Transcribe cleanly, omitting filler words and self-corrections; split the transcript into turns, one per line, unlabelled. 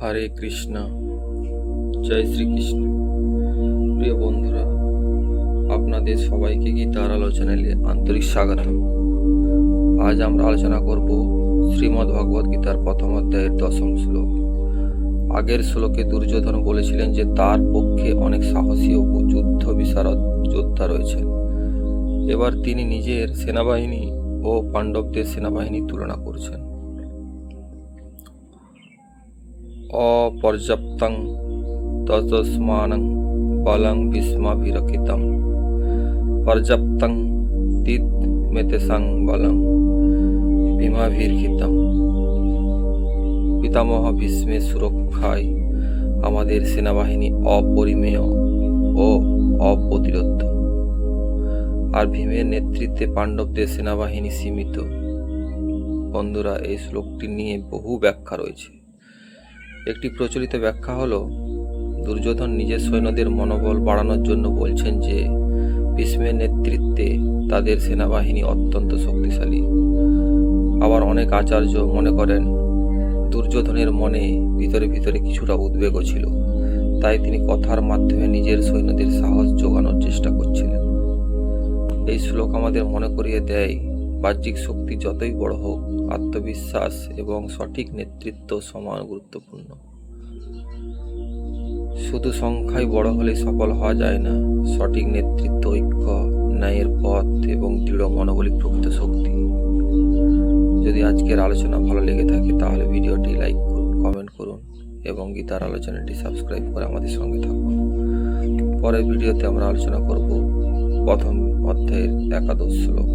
হরে কৃষ্ণ, জয় শ্রীকৃষ্ণ। প্রিয় বন্ধুরা, আপনাদের সবাইকে গীতার আলোচনায় আন্তরিক স্বাগত। আজ আমরা আলোচনা করব শ্রীমদ্ ভগবদ গীতার প্রথম অধ্যায়ের 10ম শ্লোক। আগের শ্লোকে দুর্যোধন বলেছিলেন যে তার পক্ষে অনেক সাহসী ও যুদ্ধ বিশারদ যোদ্ধা রয়েছেন। এবার তিনি নিজের সেনাবাহিনী ও পাণ্ডবদের সেনাবাহিনীর তুলনা করছেন। অপর্যাপ্তং ততস্মানং বলং ভীষ্মাভিরক্ষিতং পর্যাপ্তং তিদ মেতেসাং বলং ভীমাভিরক্ষিতং। পিতামহ ভীষ্মের সুরক্ষায় আমাদের সেনাবাহিনী অপরিমেয় ও অপ্রতিরোধ্য, আর ভীমের নেতৃত্বে পাণ্ডবদের সেনাবাহিনী সীমিত। বন্ধুরা, এই শ্লোকটি নিয়ে বহু ব্যাখ্যা রয়েছে। একটি প্রচলিত ব্যাখ্যা হলো, দুর্যোধন নিজের সৈন্যদের মনোবল বাড়ানোর জন্য বলছেন যে ভীষ্মের নেতৃত্বে তাদের সেনাবাহিনী অত্যন্ত শক্তিশালী। আবার অনেক আচার্য মনে করেন দুর্যোধনের মনে ভিতরে ভিতরে কিছুটা উদ্বেগও ছিল, তাই তিনি কথার মাধ্যমে নিজের সৈন্যদের সাহস যোগানোর চেষ্টা করছিলেন। এই শ্লোক আমাদের মনে করিয়ে দেয়, বাহ্যিক শক্তি যতই বড় হোক, আত্মবিশ্বাস এবং সঠিক নেতৃত্ব সমান গুরুত্বপূর্ণ। শুধু সংখ্যায় বড় হলে সফল হওয়া যায় না। সঠিক নেতৃত্ব, ঐক্য, ন্যায়ের পথ এবং দৃঢ় মনোবলই প্রকৃত শক্তি। যদি আজকের আলোচনা ভালো লেগে থাকে তাহলে ভিডিওটি লাইক করুন, কমেন্ট করুন এবং গীতার আলোচনাটি সাবস্ক্রাইব করে আমাদের সঙ্গে থাকুন। পরের ভিডিওতে আমরা আলোচনা করব প্রথম অধ্যায়ের 11 শ্লোক।